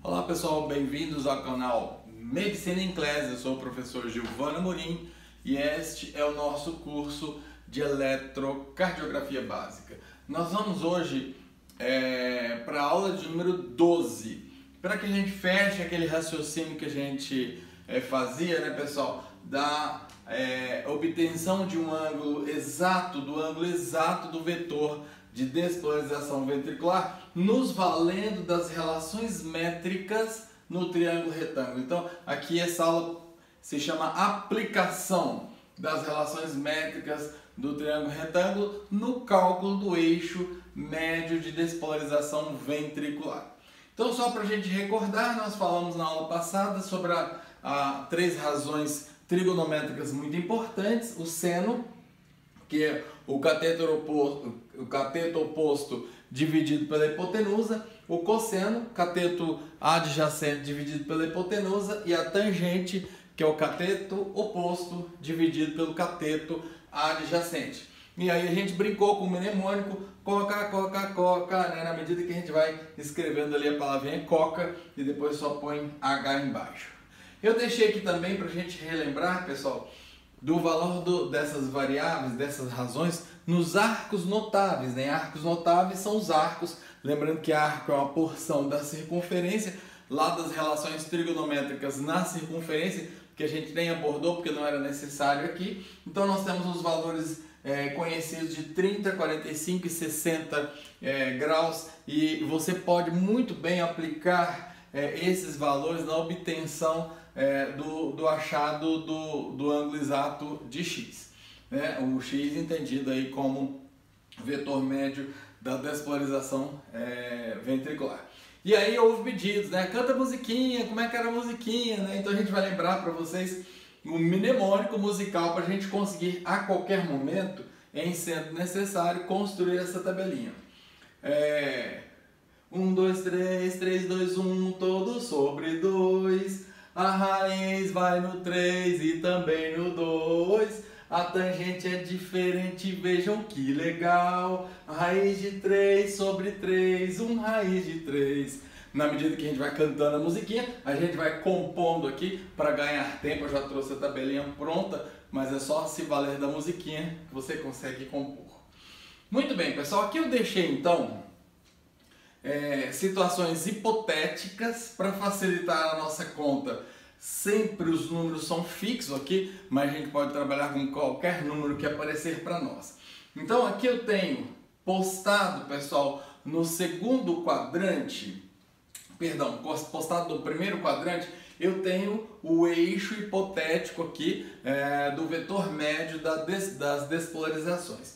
Olá pessoal, bem-vindos ao canal Medicina em Class. Eu sou o professor Giovanni Amorim e este é o nosso curso de eletrocardiografia básica. Nós vamos hoje para a aula de número 12, para que a gente feche aquele raciocínio que a gente fazia, né pessoal, da obtenção de um ângulo exato, do vetor de despolarização ventricular, nos valendo das relações métricas no triângulo retângulo. Então, aqui essa aula se chama aplicação das relações métricas do triângulo retângulo no cálculo do eixo médio de despolarização ventricular. Então, só para a gente recordar, nós falamos na aula passada sobre três razões trigonométricas muito importantes: o seno, que é o cateto oposto dividido pela hipotenusa, o cosseno, cateto adjacente dividido pela hipotenusa, e a tangente, que é o cateto oposto dividido pelo cateto adjacente. E aí a gente brincou com o mnemônico coca, né? Na medida que a gente vai escrevendo ali a palavrinha coca e depois só põe H embaixo. Eu deixei aqui também para a gente relembrar, pessoal, do valor dessas variáveis, dessas razões, nos arcos notáveis, né? Arcos notáveis são os arcos, lembrando que arco é uma porção da circunferência, lá das relações trigonométricas na circunferência, que a gente nem abordou porque não era necessário aqui. Então nós temos os valores conhecidos de 30, 45 e 60 graus, e você pode muito bem aplicar esses valores na obtenção do achado do ângulo exato de x, né? O x entendido aí como vetor médio da despolarização ventricular. E aí houve pedidos, né? Canta musiquinha, como é que era a musiquinha, né? Então a gente vai lembrar para vocês um mnemônico musical para a gente conseguir a qualquer momento, em sendo necessário, construir essa tabelinha. 1, 2, 3, 3, 2, 1, todo sobre 2. A raiz vai no 3 e também no 2. A tangente é diferente, vejam que legal. Raiz de 3 sobre 3, 1 raiz de 3. Na medida que a gente vai cantando a musiquinha, a gente vai compondo aqui para ganhar tempo. Eu já trouxe a tabelinha pronta, mas é só se valer da musiquinha que você consegue compor. Muito bem, pessoal, aqui eu deixei então situações hipotéticas para facilitar a nossa conta. Sempre os números são fixos aqui, mas a gente pode trabalhar com qualquer número que aparecer para nós. Então aqui eu tenho postado, pessoal, no segundo quadrante, postado no primeiro quadrante, eu tenho o eixo hipotético aqui do vetor médio das despolarizações.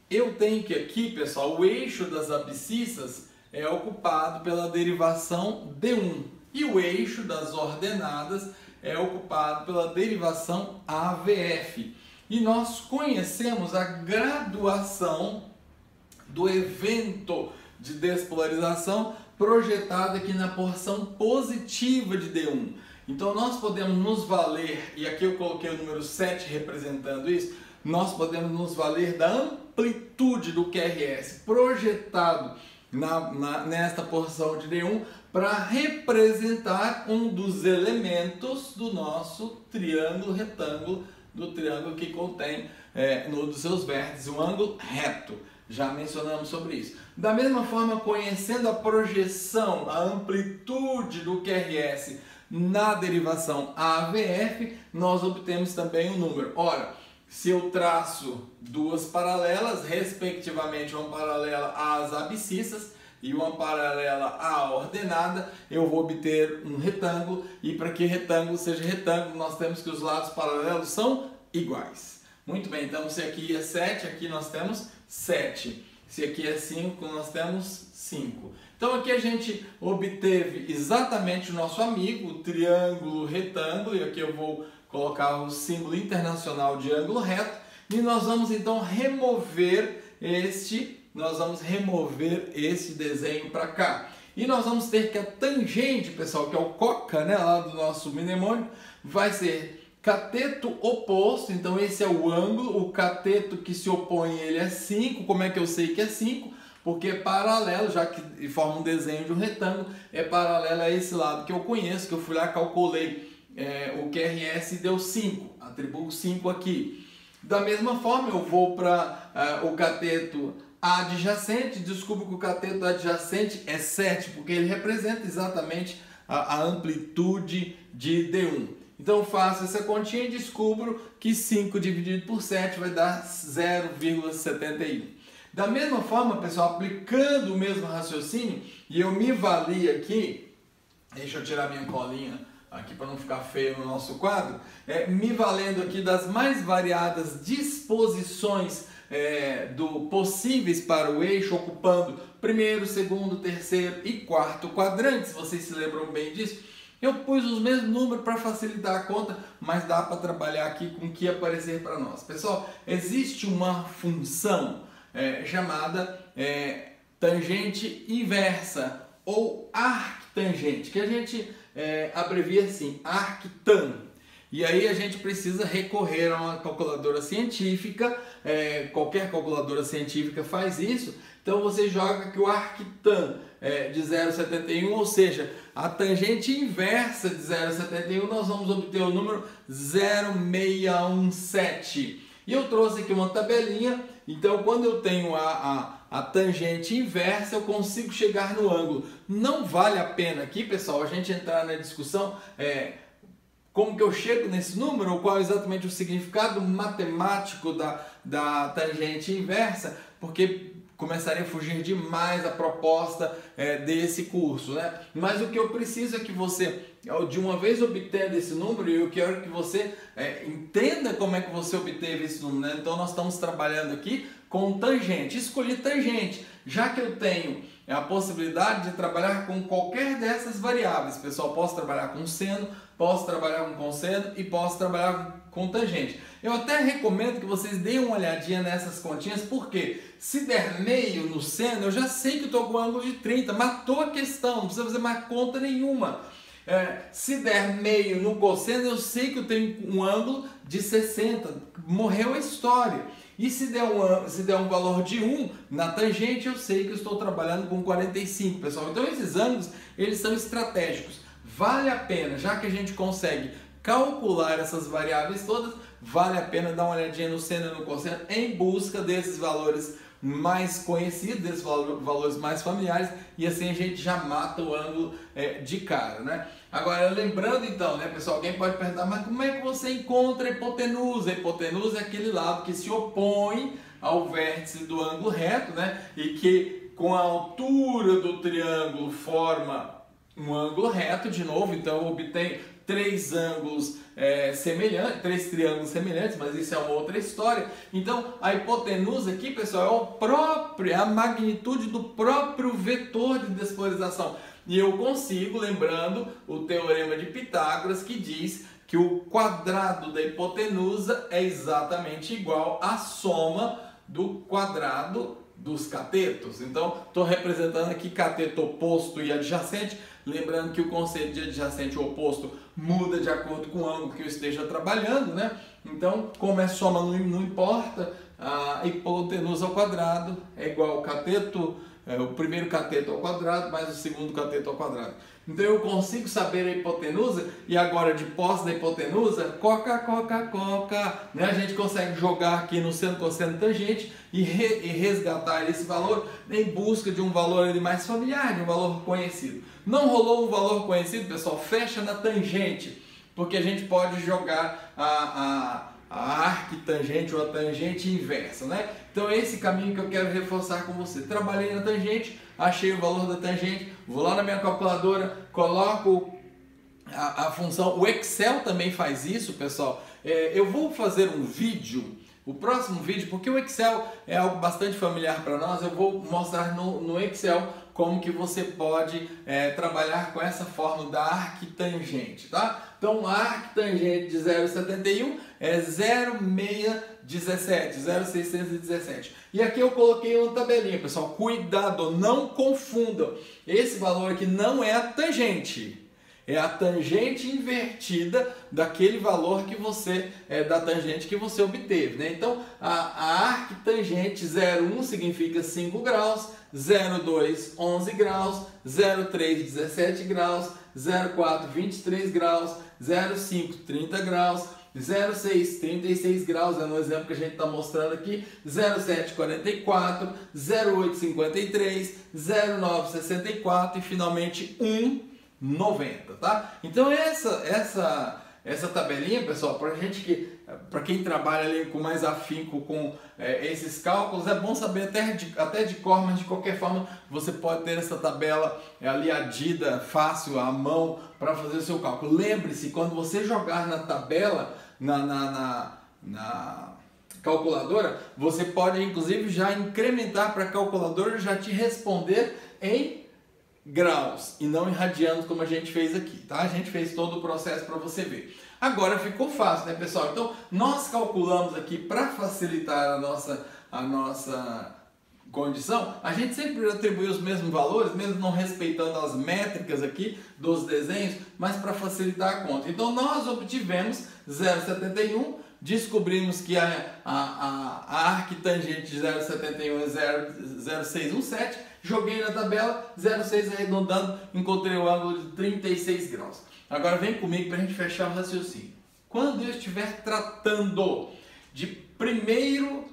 Eu tenho que aqui, pessoal, o eixo das abscissas é ocupado pela derivação D1 e o eixo das ordenadas é ocupado pela derivação AVF. E nós conhecemos a graduação do evento de despolarização projetada aqui na porção positiva de D1. Então nós podemos nos valer, e aqui eu coloquei o número 7 representando isso, nós podemos nos valer da amplitude do QRS projetado nesta porção de D1 para representar um dos elementos do nosso triângulo retângulo, do triângulo que contém no dos seus vértices um ângulo reto. Já mencionamos sobre isso. Da mesma forma, conhecendo a projeção, a amplitude do QRS na derivação AVF, nós obtemos também o número. Ora, se eu traço duas paralelas, respectivamente uma paralela às abscissas e uma paralela à ordenada, eu vou obter um retângulo, e para que retângulo seja retângulo, nós temos que os lados paralelos são iguais. Muito bem, então se aqui é 7, aqui nós temos 7. Se aqui é 5, nós temos 5. Então aqui a gente obteve exatamente o nosso amigo, o triângulo retângulo, e aqui eu vou colocar o símbolo internacional de ângulo reto, e nós vamos então remover este desenho para cá. E nós vamos ter que a tangente, pessoal, que é o coca, né, lá do nosso mnemônico, vai ser cateto oposto. Então esse é o ângulo, o cateto que se opõe ele é 5, como é que eu sei que é 5? porque é paralelo, já que forma um desenho de um retângulo, é paralelo a esse lado que eu conheço, que eu fui lá, calculei o QRS e deu 5, atribuo 5 aqui. Da mesma forma, eu vou para o cateto adjacente, descubro que o cateto adjacente é 7, porque ele representa exatamente a amplitude de D1. Então eu faço essa continha e descubro que 5 dividido por 7 vai dar 0,71. Da mesma forma, pessoal, aplicando o mesmo raciocínio, e eu me valio aqui, deixa eu tirar minha colinha aqui para não ficar feio no nosso quadro, me valendo aqui das mais variadas disposições possíveis para o eixo, ocupando primeiro, segundo, terceiro e quarto quadrantes, vocês se lembram bem disso? Eu pus os mesmos números para facilitar a conta, mas dá para trabalhar aqui com o que aparecer para nós. Pessoal, existe uma função chamada tangente inversa ou arctangente, que a gente abrevia assim, arctan. E aí a gente precisa recorrer a uma calculadora científica, qualquer calculadora científica faz isso. Então você joga que o arctan de 0,71, ou seja, a tangente inversa de 0,71, nós vamos obter o número 0,617. E eu trouxe aqui uma tabelinha, então quando eu tenho a tangente inversa, eu consigo chegar no ângulo. Não vale a pena aqui, pessoal, a gente entrar na discussão como que eu chego nesse número, ou qual é exatamente o significado matemático da tangente inversa, porque começaria a fugir demais a proposta desse curso, né? Mas o que eu preciso é que você, de uma vez obtendo esse número, e eu quero que você entenda como é que você obteve esse número, né? Então nós estamos trabalhando aqui com tangente. Escolhi tangente, já que eu tenho a possibilidade de trabalhar com qualquer dessas variáveis. Pessoal, posso trabalhar com seno, posso trabalhar com cosseno e posso trabalhar com tangente. Eu até recomendo que vocês deem uma olhadinha nessas continhas, porque se der meio no seno, eu já sei que eu estou com um ângulo de 30, matou a questão, não precisa fazer mais conta nenhuma. Se der meio no cosseno, eu sei que eu tenho um ângulo de 60, morreu a história. E se der um valor de 1 na tangente, eu sei que eu estou trabalhando com 45, pessoal. Então esses ângulos, eles são estratégicos. Vale a pena, já que a gente consegue calcular essas variáveis todas, vale a pena dar uma olhadinha no seno e no cosseno em busca desses valores mais conhecidos, desses valores mais familiares, e assim a gente já mata o ângulo de cara, né? Agora, lembrando então, né, pessoal, alguém pode perguntar, mas como é que você encontra a hipotenusa? A hipotenusa é aquele lado que se opõe ao vértice do ângulo reto, né? E que com a altura do triângulo forma um ângulo reto, de novo, então eu obtenho três ângulos semelhantes, três triângulos semelhantes, mas isso é uma outra história. Então a hipotenusa aqui, pessoal, é a magnitude do próprio vetor de despolarização. E eu consigo, lembrando o teorema de Pitágoras, que diz que o quadrado da hipotenusa é exatamente igual à soma do quadrado dos catetos. Então, estou representando aqui cateto oposto e adjacente, lembrando que o conceito de adjacente ou oposto muda de acordo com o ângulo que eu esteja trabalhando, né? Então, como é soma, não importa, a hipotenusa ao quadrado é igual ao cateto, o primeiro cateto ao quadrado mais o segundo cateto ao quadrado. Então eu consigo saber a hipotenusa, e agora de posse da hipotenusa, coca, né? A gente consegue jogar aqui no seno, cosseno, tangente e resgatar esse valor em busca de um valor mais familiar, de um valor conhecido. Não rolou um valor conhecido, pessoal? Fecha na tangente, porque a gente pode jogar a arctangente ou a tangente inversa, né? Então é esse caminho que eu quero reforçar com você. Trabalhei na tangente, achei o valor da tangente, vou lá na minha calculadora, coloco a função. O Excel também faz isso, pessoal. Eu vou fazer um vídeo, o próximo vídeo, porque o Excel é algo bastante familiar para nós. Eu vou mostrar no Excel como que você pode trabalhar com essa fórmula da arctangente, tá? Então, a arctangente de 0,71 é 0,617, 0,617. E aqui eu coloquei uma tabelinha, pessoal. Cuidado, não confundam. Esse valor aqui não é a tangente. É a tangente invertida daquele valor que você, da tangente que você obteve, né? Então, a arctangente 0,1 significa 5 graus, 0,2, 11 graus, 0,3, 17 graus, 0,4, 23 graus, 0,5, 30 graus, 0,6, 36 graus, é no exemplo que a gente está mostrando aqui, 0,7, 44, 0,8, 53, 0,9, 64 e finalmente 1, 90, tá? Então essa tabelinha, pessoal, para quem trabalha ali com mais afinco com esses cálculos, é bom saber até de cor, mas de qualquer forma você pode ter essa tabela ali adida, fácil, à mão, para fazer o seu cálculo. Lembre-se, quando você jogar na tabela, na calculadora, você pode inclusive já incrementar para a calculadora já te responder em graus e não em radianos como a gente fez aqui, tá? A gente fez todo o processo para você ver. Agora ficou fácil, né, pessoal? Então nós calculamos aqui para facilitar a nossa condição, a gente sempre atribui os mesmos valores, mesmo não respeitando as métricas aqui dos desenhos, mas para facilitar a conta. Então nós obtivemos 0,71, descobrimos que a arctangente de 0,71 é 0,617, joguei na tabela, 0,6 arredondando, encontrei o ângulo de 36 graus. Agora vem comigo para a gente fechar o raciocínio. Quando eu estiver tratando de primeiro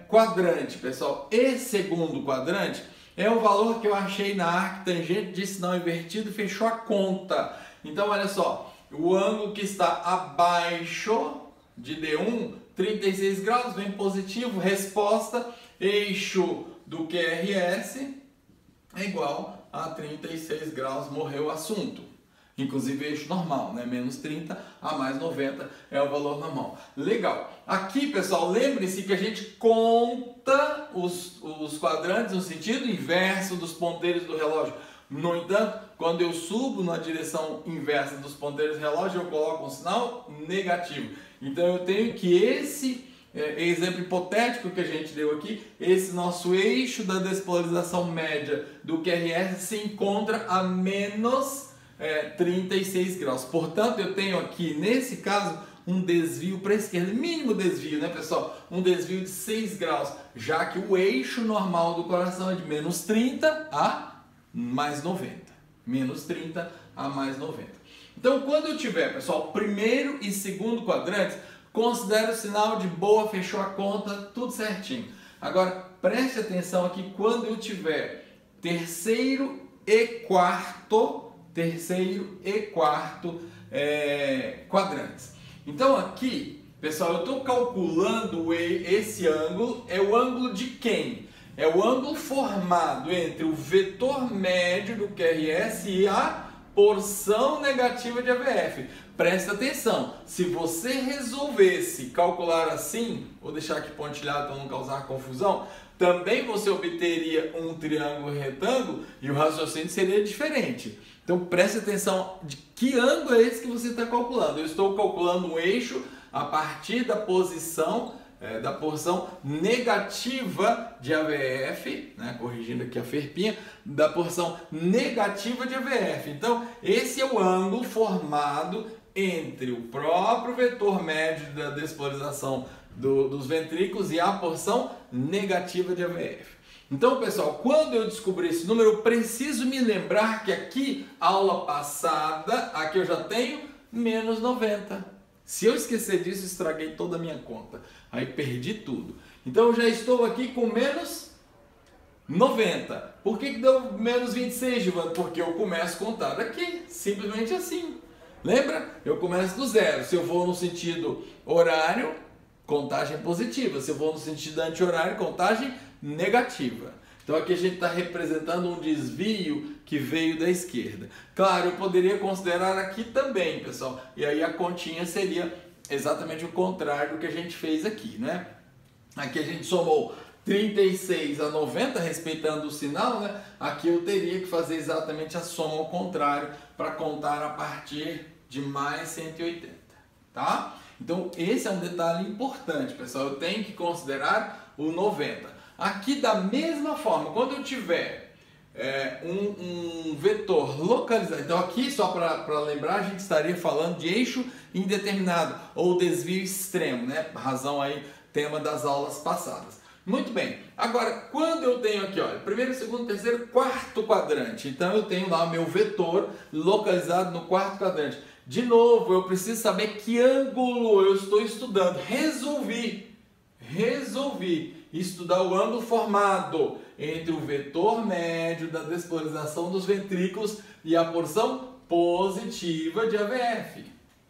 quadrante, pessoal, e segundo quadrante, é o valor que eu achei na arctangente de sinal invertido, fechou a conta. Então olha só, o ângulo que está abaixo de D1, 36 graus, vem positivo, resposta, eixo do QRS é igual a 36 graus, morreu o assunto. Inclusive eixo normal, né? Menos 30 a mais 90 é o valor normal. Legal. Aqui, pessoal, lembre-se que a gente conta os quadrantes no sentido inverso dos ponteiros do relógio. No entanto, quando eu subo na direção inversa dos ponteiros do relógio, eu coloco um sinal negativo. Então eu tenho que esse exemplo hipotético que a gente deu aqui, esse nosso eixo da despolarização média do QRS se encontra a menos 36 graus. Portanto, eu tenho aqui, nesse caso, um desvio para a esquerda, mínimo desvio, né, pessoal? Um desvio de 6 graus, já que o eixo normal do coração é de menos 30 a mais 90. Menos 30 a mais 90. Então, quando eu tiver, pessoal, primeiro e segundo quadrantes, considere o sinal de boa, fechou a conta, tudo certinho. Agora, preste atenção aqui quando eu tiver terceiro e quarto quadrantes. Então aqui, pessoal, eu estou calculando esse ângulo, é o ângulo de quem? É o ângulo formado entre o vetor médio do QRS e a porção negativa de AVF. Presta atenção, se você resolvesse calcular assim, vou deixar aqui pontilhado para não causar confusão, também você obteria um triângulo retângulo e o raciocínio seria diferente. Então preste atenção de que ângulo é esse que você está calculando. Eu estou calculando um eixo a partir da posição, da porção negativa de AVF, né? Corrigindo aqui a ferpinha, da porção negativa de AVF. Então esse é o ângulo formado entre o próprio vetor médio da despolarização dos ventrículos e a porção negativa de AVF. Então, pessoal, quando eu descobrir esse número, eu preciso me lembrar que aqui, aula passada, aqui eu já tenho menos 90. Se eu esquecer disso, estraguei toda a minha conta. Aí perdi tudo. Então, eu já estou aqui com menos 90. Por que deu menos 26, Giovanni? Porque eu começo a contar daqui, simplesmente assim. Lembra? Eu começo do zero. Se eu vou no sentido horário, contagem positiva. Se eu vou no sentido anti-horário, contagem negativa. Então aqui a gente está representando um desvio que veio da esquerda. Claro, eu poderia considerar aqui também, pessoal. E aí a continha seria exatamente o contrário do que a gente fez aqui, né? Aqui a gente somou 36 a 90, respeitando o sinal, né? Aqui eu teria que fazer exatamente a soma ao contrário para contar a partir de mais 180, tá? Então esse é um detalhe importante, pessoal. Eu tenho que considerar o 90. Aqui da mesma forma, quando eu tiver um vetor localizado. Então aqui, só para lembrar, a gente estaria falando de eixo indeterminado ou desvio extremo, né? Razão aí, tema das aulas passadas. Muito bem, agora quando eu tenho aqui, olha, primeiro, segundo, terceiro, quarto quadrante, então eu tenho lá o meu vetor localizado no quarto quadrante. De novo, eu preciso saber que ângulo eu estou estudando. Resolvi estudar o ângulo formado entre o vetor médio da despolarização dos ventrículos e a porção positiva de AVF.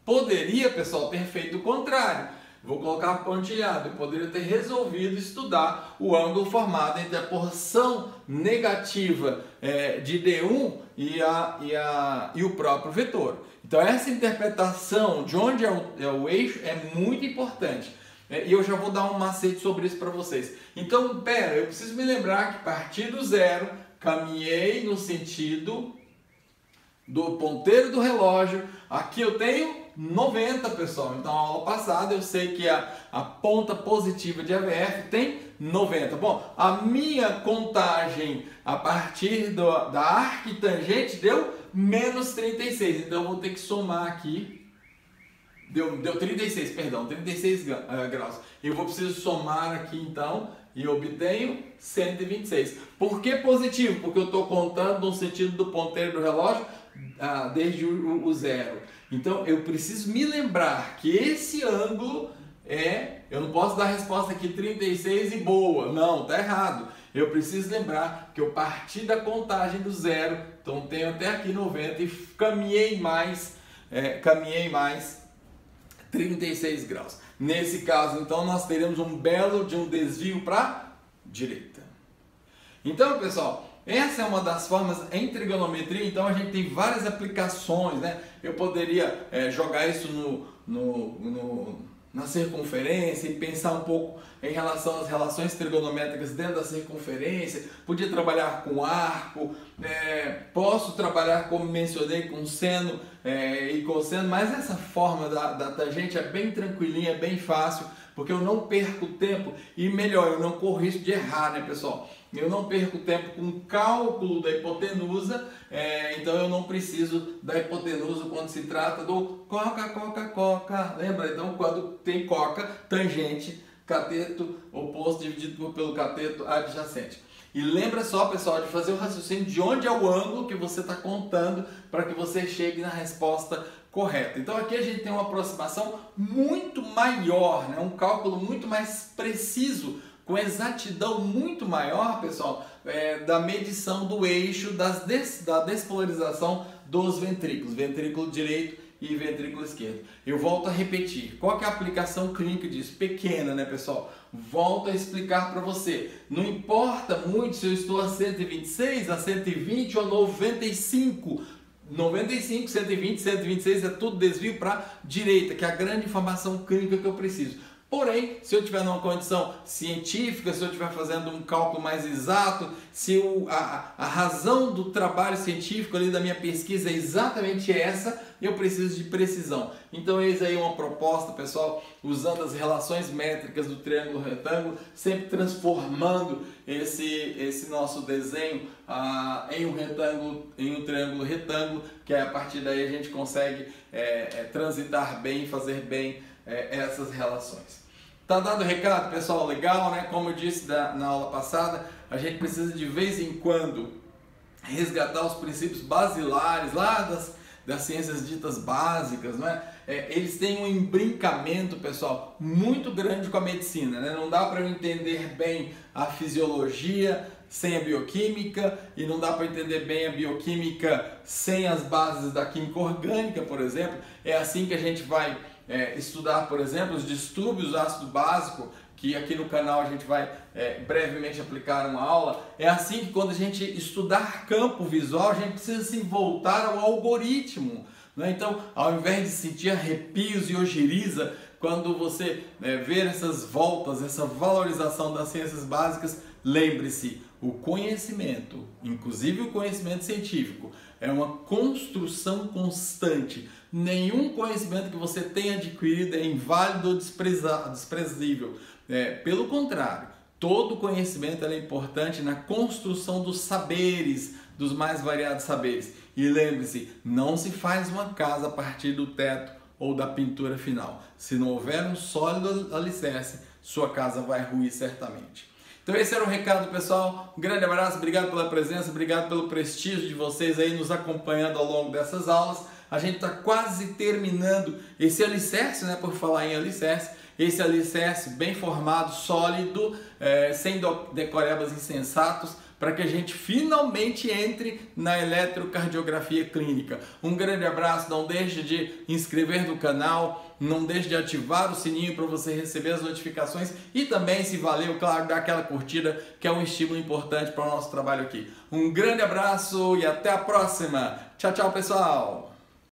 Poderia, pessoal, ter feito o contrário. Vou colocar pontilhado. Eu poderia ter resolvido estudar o ângulo formado entre a porção negativa de D1 e o próprio vetor. Então essa interpretação de onde é o eixo é muito importante. E eu já vou dar um macete sobre isso para vocês. Então, eu preciso me lembrar que a partir do zero, caminhei no sentido do ponteiro do relógio. Aqui eu tenho 90, pessoal. Então, na aula passada eu sei que a ponta positiva de AVF tem 90. Bom, a minha contagem a partir da arquitangente deu menos 36. Então, eu vou ter que somar aqui. Deu 36, perdão, 36 graus. Eu vou precisar somar aqui então e obtenho 126. Por que positivo? Porque eu estou contando no sentido do ponteiro do relógio desde o zero. Então eu preciso me lembrar que esse ângulo eu não posso dar a resposta aqui 36 e boa. Não, tá errado. Eu preciso lembrar que eu parti da contagem do zero, então tenho até aqui 90 e caminhei mais 36 graus. Nesse caso, então, nós teremos um belo de um desvio para a direita. Então, pessoal, essa é uma das formas em trigonometria. Então, a gente tem várias aplicações, né? Eu poderia jogar isso na circunferência e pensar um pouco em relação às relações trigonométricas dentro da circunferência. Podia trabalhar com arco, posso trabalhar, como mencionei, com seno e cosseno, mas essa forma da tangente é bem tranquilinha, é bem fácil, porque eu não perco tempo e melhor, eu não corro risco de errar, né, pessoal? Eu não perco tempo com o cálculo da hipotenusa, então eu não preciso da hipotenusa quando se trata do coca. Lembra? Então, quando tem coca, tangente, cateto oposto dividido pelo cateto adjacente. E lembra só, pessoal, de fazer o raciocínio de onde é o ângulo que você está contando para que você chegue na resposta correta. Então aqui a gente tem uma aproximação muito maior, né? Um cálculo muito mais preciso, com exatidão muito maior, pessoal, da medição do eixo da despolarização dos ventrículos, ventrículo direito e ventrículo esquerdo. Eu volto a repetir, qual que é a aplicação clínica disso? Pequena, né, pessoal? Volto a explicar para você. Não importa muito se eu estou a 126, a 120 ou 95. 95, 120, 126 é tudo desvio para a direita, que é a grande informação clínica que eu preciso. Porém, se eu estiver numa condição científica, se eu estiver fazendo um cálculo mais exato, se a razão do trabalho científico ali da minha pesquisa é exatamente essa, eu preciso de precisão. Então, eis aí uma proposta, pessoal, usando as relações métricas do triângulo retângulo, sempre transformando esse nosso desenho em um triângulo retângulo, que a partir daí a gente consegue transitar bem, fazer bem essas relações. Tá dado o recado, pessoal? Legal, né? Como eu disse na aula passada, a gente precisa de vez em quando resgatar os princípios basilares lá das ciências ditas básicas, não é? Eles têm um embrincamento, pessoal, muito grande com a medicina, né? Não dá para eu entender bem a fisiologia sem a bioquímica e não dá para entender bem a bioquímica sem as bases da química orgânica, por exemplo. É assim que a gente vai estudar, por exemplo, os distúrbios do ácido básico, que aqui no canal a gente vai brevemente aplicar uma aula. É assim que quando a gente estudar campo visual, a gente precisa se voltar ao algoritmo, né? Então, ao invés de sentir arrepios e ojeriza, quando você ver essas voltas, essa valorização das ciências básicas, lembre-se, o conhecimento, inclusive o conhecimento científico, é uma construção constante. Nenhum conhecimento que você tenha adquirido é inválido ou desprezível. Pelo contrário, todo conhecimento é importante na construção dos saberes, dos mais variados saberes. E lembre-se, não se faz uma casa a partir do teto ou da pintura final. Se não houver um sólido alicerce, sua casa vai ruir certamente. Então esse era o recado, pessoal. Um grande abraço, obrigado pela presença, obrigado pelo prestígio de vocês aí nos acompanhando ao longo dessas aulas. A gente está quase terminando esse alicerce, né, por falar em alicerce, esse alicerce bem formado, sólido, sem decorebas insensatos, para que a gente finalmente entre na eletrocardiografia clínica. Um grande abraço, não deixe de inscrever no canal, não deixe de ativar o sininho para você receber as notificações e também, se valeu, claro, dar aquela curtida, que é um estímulo importante para o nosso trabalho aqui. Um grande abraço e até a próxima. Tchau, tchau, pessoal!